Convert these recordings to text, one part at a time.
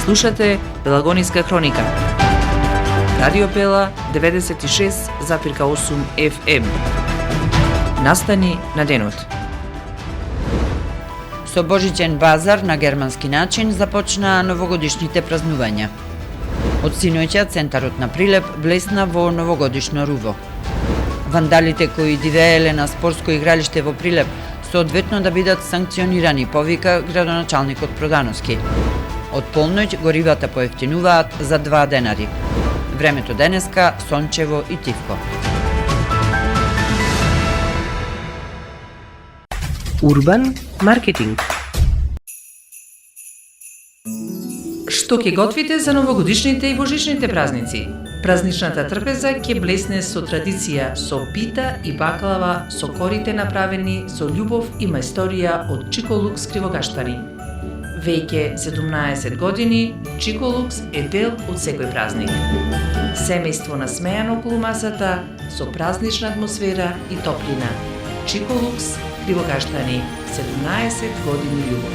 Слушате Пелагониска хроника. Радио Пела 96,8 FM. Настани на денот. Со Божиќен базар на германски начин започнаа новогодишните празнувања. Од синоќа центарот на Прилеп блесна во новогодишно руво. Вандалите кои дивееле на спортско игралиште во Прилеп соодветно да бидат санкционирани, повика градоначалникот Продановски. Од полноќ горивата поевтинуваат за 2 денари. Времето денеска сончево и тивко. Урбан маркетинг. Што ќе готвите за новогодишните и божичните празници? Празничната трпеза ќе блесне со традиција, со пита и баклава, со корите направени со љубов и мајсторија од Чиколукс кривогаштани. Веќе 17 години, Чиколукс е дел од секој празник. Семејство насмејано околу масата, со празнична атмосфера и топлина. Чиколукс кривогаштани, 17 години љубов.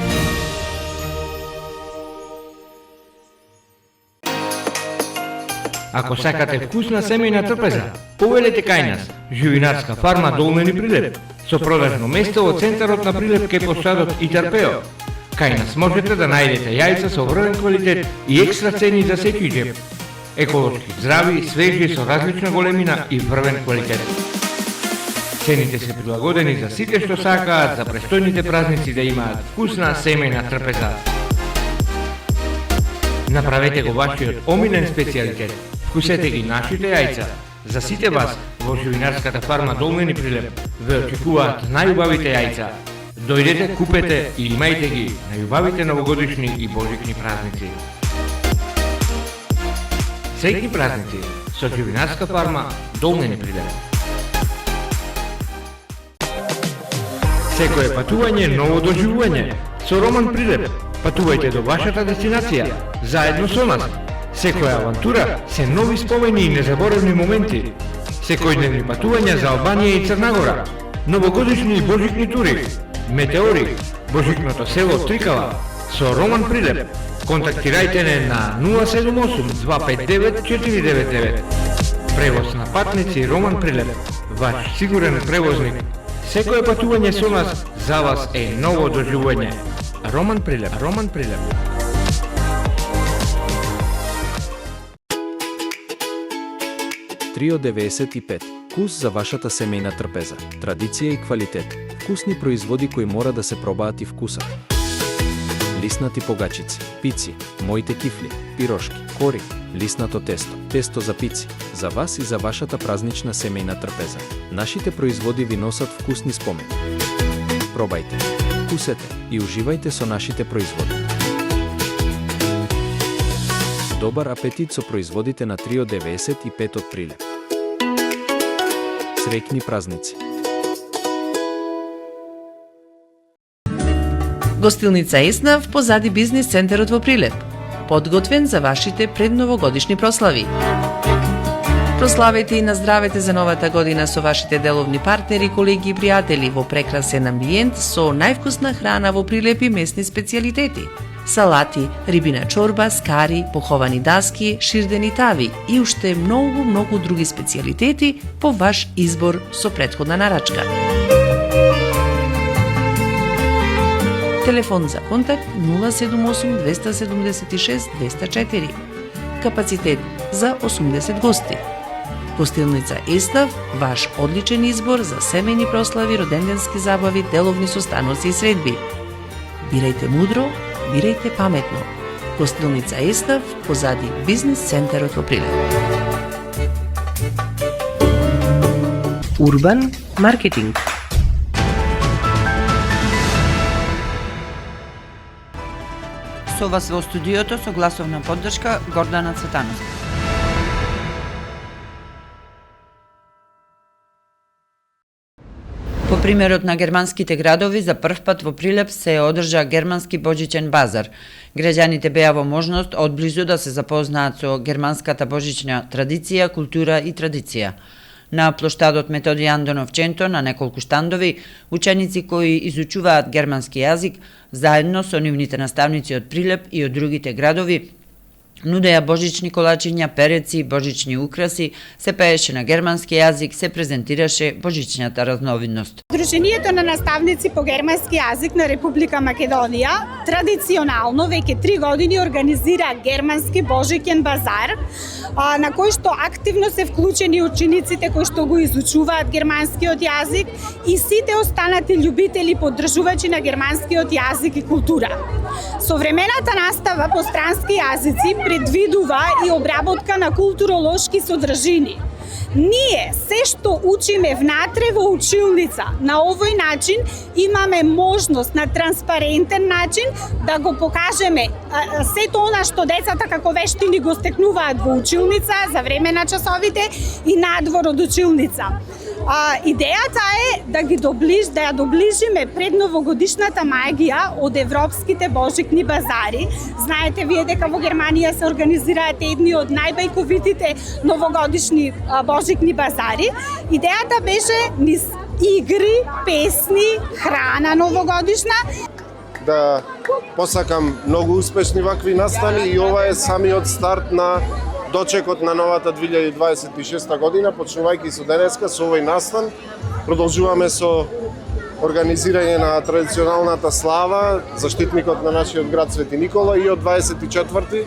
Ако сакате вкусна семејна трпеза, повелете кај нас, Живинарска фарма Долмени Прилеп, со продажно место во центарот на Прилеп кај посадот и Тарпео. Кај нас можете да најдете јајца со врвен квалитет и екстра цени за секој џеб. Еколошки, здрави, свежи со различна големина и врвен квалитет. Цените се прилагодени за сите што сакаат за престојните празници да имаат вкусна семејна трпеза. Направете го вашиот омилен специјалитет. Вкусете ги нашите јајца. За сите вас во Живинарската фарма Долмени Прилеп ве очекуваат најубавите јајца. Дојдете, купете и имајте ги најубавите новогодишни и божични празници. Среќни празници со Живинарска фарма Долмени Прилеп. Секое патување ново доживување. Со Роман Прилеп патувајте до вашата дестинација, заедно со нас. Секоја авантура се нови спомени и незаборавни моменти. Секојдневни патувања за Албанија и Црнагора. Новогодишни и божични тури. Метеори, божичното село Трикала. Со Роман Прилеп. Контактирајте не на 078-259-499. Превоз на патници Роман Прилеп. Ваш сигурен превозник. Секое патување со нас за вас е ново доживување. Роман Прилеп. Роман Прилеп. Трио 95. Вкус за вашата семејна трпеза. Традиција и квалитет. Вкусни производи кои мора да се пробаат и вкусат. Лиснати погачици, пици, моите кифли, пирошки, кори, лиснато тесто, тесто за пици, за вас и за вашата празнична семејна трпеза. Нашите производи ви носат вкусни спомени. Пробајте, вкусете и уживајте со нашите производи. Добар апетит со производите на Трио 95 од Прилеп. Среќни празници. Гостилница Еснав позади бизнис центарот во Прилеп. Подготвен за вашите предновогодишни прослави. Прославете и наздравете за новата година со вашите деловни партнери, колеги и пријатели во прекрасен амбиент со највкусна храна во Прилеп и местни специјалитети. Салати, рибина чорба, скари, поховани даски, ширдени тави и уште многу други специјалитети по ваш избор со претходна нарачка. Телефон за контакт 078 276 204. Капацитет за 80 гости. Гостилница Еснав, ваш одличен избор за семејни прослави, роденденски забави, деловни состаноци и средби. Бирајте мудро, бирајте паметно. Гостилница Еснав, позади бизнис центарот во Прилеп. Урбан маркетинг. Со вас во студиото со гласовна поддршка Гордана Цветановска. По примерот на германските градови, за прв пат во Прилеп се одржа германски божичен базар. Граѓаните беа во можност одблизу да се запознаат со германската божична традиција, култура и традиција. На плоштадот Методи Андонов Ченто на неколку штандови, ученици кои изучуваат германски јазик, заедно со нивните наставници од Прилеп и од другите градови, Нудеа божични колачиња, переци, божични украси, се пееше на германски јазик, се презентираше божичната разновидност. Сдруженијето на наставници по германски јазик на Република Македонија традиционално веќе 3 години организира германски божиќен базар, на кој што активно се вклучени учениците кои што го изучуваат германскиот јазик и сите останати љубители поддржувачи на германскиот јазик и култура. Современата настава по странски јазици предвидува и обработка на културолошки содржини. Ние се што учиме внатре во училница, на овој начин имаме можност на транспарентен начин да го покажеме сето она што децата како вештини го стекнуваат во училница за време на часовите и надвор од училница. Идејата е да ја доближиме предновогодишната магија од европските божикни базари. Знаете вие дека во Германија се организираат едни од најбајковитите новогодишни божикни базари. Идејата беше низ игри, песни, храна новогодишна. Да посакам многу успешни вакви настани и ова е самиот старт на дочекот на новата 2026 година, почнувајќи со денеска, со овој настан. Продолжуваме со организирање на традиционалната слава, заштитникот на нашиот град Свети Никола, и од 24-ти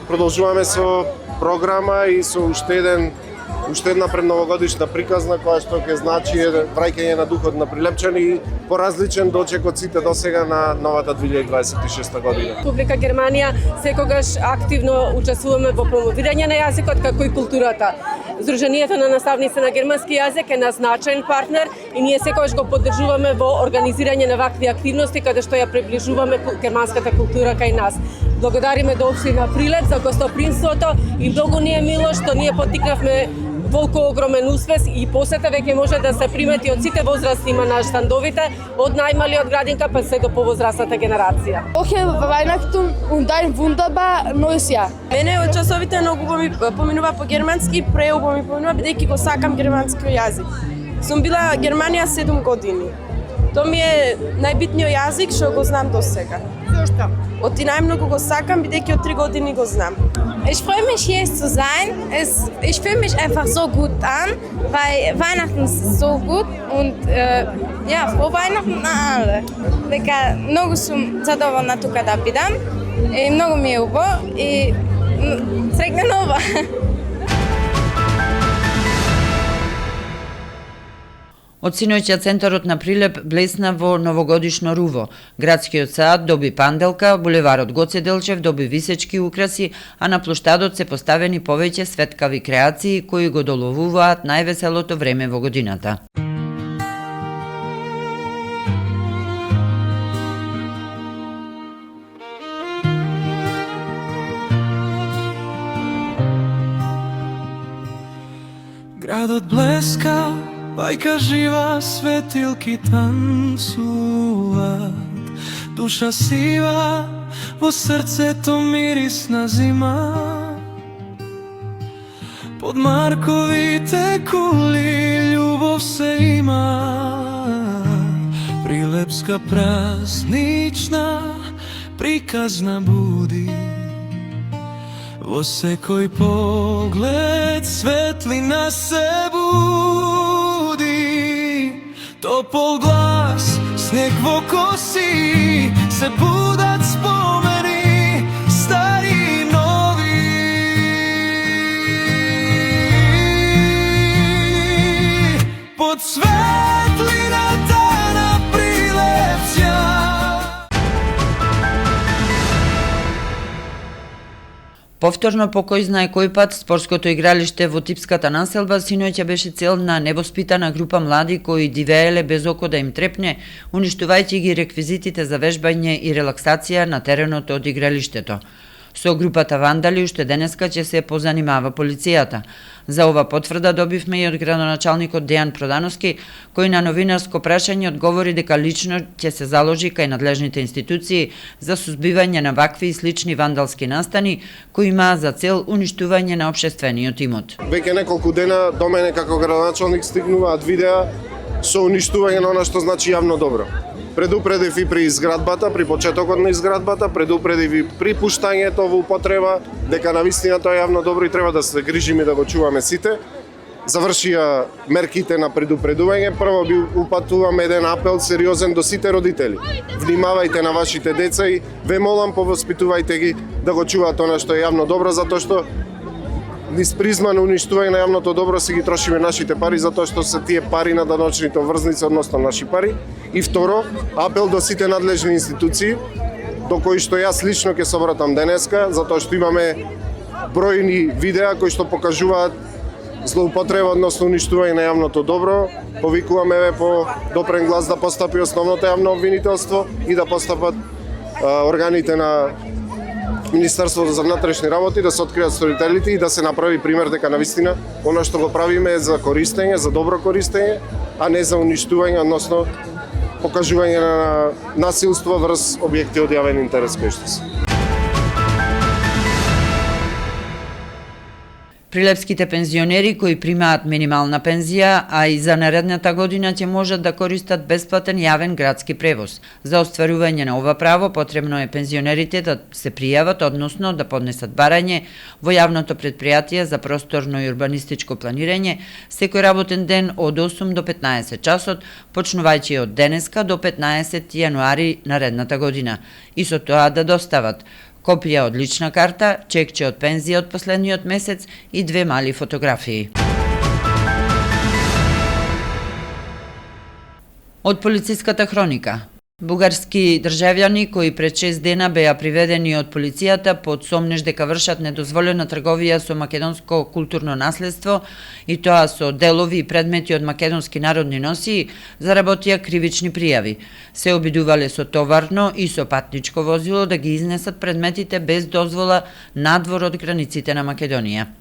продолжуваме со програма и со уште една предновогодишна приказна која што ќе значи враќање на духот на Прилепчани и поразличен дочек од сите досега на новата 2026 година. Република Германија секогаш активно учествуваме во промовирање на јазикот како и културата. Сдруженијето на наставници на германски јазик е наш значаен партнер и ние секогаш го поддржуваме во организирање на вакви активности каде што ја приближуваме германската култура кај нас. Благодариме до општина Прилеп за гостопримството и многу ни е мило што ние поттикнавме толку огромен успех и посета веќе може да се примети од сите возрасти има на штандовите, од најмалиот градинка па се до повозрастната генерација. Okay, Weihnachten und ein wunderbar neues Jahr. Мене од часовите многу ми поминува по германски, преубаво ми поминува бидејќи го сакам германскиот јазик. Сум била Германија 7 години. Тоа ми е најбитниот јазик што го знам досега. Зошто? Од и најмногу го сакам бидејќи од 3 години го знам. Ich freue mich, hier zu sein. Ich fühle mich einfach so gut an, weil Weihnachten ist so gut und ja, frohe Weihnachten на alle. Дека многу сум задоволна тука да бидам и многу ми е убаво и среќна нова. Од синоќа центарот на Прилеп блесна во новогодишно руво. Градскиот сад доби панделка, булеварот Гоце Делчев доби висечки украси, а на плоштадот се поставени повеќе светкави креации кои го доловуваат највеселото време во годината. Градот блеска, бајка жива, светилки танцуваат, душа сива, во срцето мирис на зима. Под марковите кули љубов се има, прилепска празнична приказна буди. Во секој поглед светлина се буди, топол глас, снег во коси, се будат спомени, стари и нови. Под светлината на Прилепцја. Повторно по кој знае кој пат, спортското игралиште во типската населба синоќа беше цел на невоспитана група млади кои дивееле без око да им трепне, уништувајќи ги реквизитите за вежбање и релаксација на теренот од игралиштето. Со групата вандали уште денеска ќе се позанимава полицијата. За ова потврда добивме и од градоначалникот Дејан Продановски, кој на новинарско прашање одговори дека лично ќе се заложи кај надлежните институции за сузбивање на вакви и слични вандалски настани кои имаат за цел уништување на општествениот имот. Веќе неколку дена до мене како градоначалник стигнуваат видеа со уништување на она што значи јавно добро. Предупредив и при изградбата, при почетокот на изградбата, предупредив и при пуштањето во употреба, дека навистина тоа е јавно добро и треба да се грижиме да го чуваме сите. Завршија мерките на предупредување. Прво би упатувам еден апел сериозен до сите родители. Внимавајте на вашите деца и ве молам, повоспитувајте ги да го чуваат она што е јавно добро, затоа што низ призма на уништување на јавното добро си ги трошиме нашите пари, затоа што се тие пари на даночните обврзници, односно наши пари. И второ, апел до сите надлежни институции, до кои што јас лично ќе се обратам денеска, затоа што имаме бројни видеа кои што покажуваат злоупотреба, односно уништување на јавното добро. Повикуваме ве по допрен глас да постапи основното јавно обвинителство и да постапат органите на Министерството за внатрешни работи, да се откријат сторителите и да се направи пример дека навистина она што го правиме е за користење, за добро користење, а не за уништување, односно покажување на насилство врз објекти од јавен интерес кои што се. Прилепските пензионери кои примаат минимална пензија, а и за наредната година ќе можат да користат бесплатен јавен градски превоз. За остварување на ова право потребно е пензионерите да се пријават, односно да поднесат барање во јавното предпријатие за просторно и урбанистичко планирање секој работен ден од 8 до 15 часот, почнувајќи од денеска до 15 јануари наредната година. И со тоа да достават копија од лична карта, чекче од пензија од последниот месец и 2 мали фотографии. Од полициската хроника. Бугарски државјани кои пред 6 дена беа приведени од полицијата под сомнеж дека вршат недозволена трговија со македонско културно наследство и тоа со делови и предмети од македонски народни носии, заработија кривични пријави. Се обидувале со товарно и со патничко возило да ги изнесат предметите без дозвола надвор од границите на Македонија.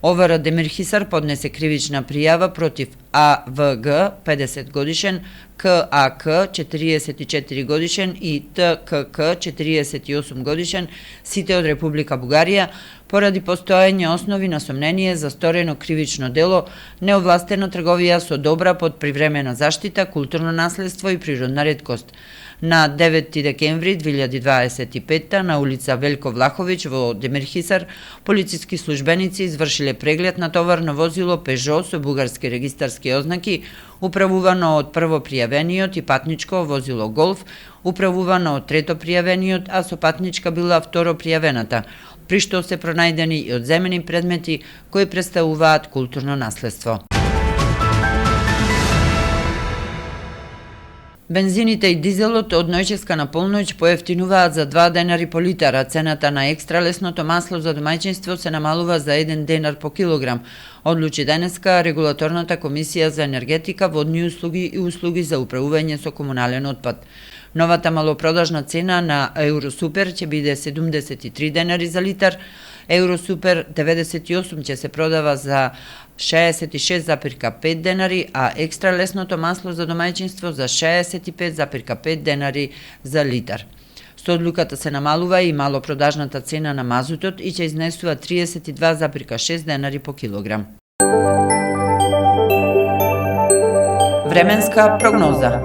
Овара Демирхисар поднесе кривична пријава против АВГ 50 годишен, КАК 44 годишен и ТКК 48 годишен, сите од Република Бугарија, поради постоење основи на сомнение за сторено кривично дело, неовластена трговија со добра под привремена заштита, културно наследство и природна реткост. На 9 декември 2025 на улица Велко Влаховиќ во Демирхисар, полициски службеници извршиле преглед на товарно возило Peugeot со бугарски регистарски ознаки, управувано од прво пријавениот и патничко возило Golf, управувано од трето пријавениот, а со патничка била второ пријавената, при што се пронајдени и одземени предмети кои представуваат културно наследство. Бензините и дизелот од ноќеска на полноќ поевтинуваат за 2 денари по литар, а цената на екстра лесното масло за домаќинство се намалува за 1 денар по килограм, одлучи денеска Регулаторната комисија за енергетика, водни услуги и услуги за управување со комунален отпад. Новата малопродажна цена на Евросупер ќе биде 73 денари за литар, Евросупер 98 ќе се продава за 66,5 денари, а екстра лесното масло за домаќинство за 65,5 денари за литар. Со одлуката се намалува и малопродажната цена на мазутот и ќе изнесува 32,6 денари по килограм. Временска прогноза.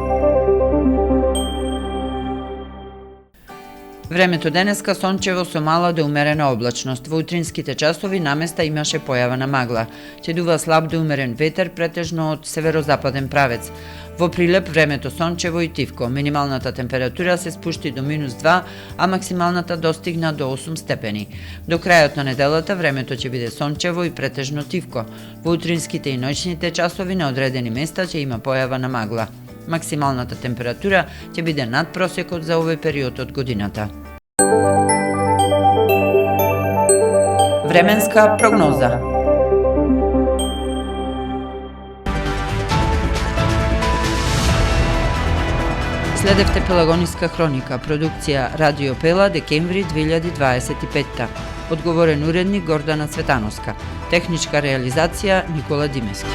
Времето денеска сончево со мала до умерена облачност. Во утринските часови наместа имаше појава на магла. Ќе дува слаб до умерен ветер, претежно од северозападен правец. Во Прилеп времето сончево и тивко. Минималната температура се спушти до -2, а максималната достигна до 8 степени. До крајот на неделата времето ќе биде сончево и претежно тивко. Во утринските и ноќните часови на одредени места ќе има појава на магла. Максималната температура ќе биде над просекот за овој период од годината. Временска прогноза. Следевте Пелагониска хроника, продукција Радио Пела, декември 2025. Одговорен уредник Гордана Цветановска. Техничка реализација Никола Димески.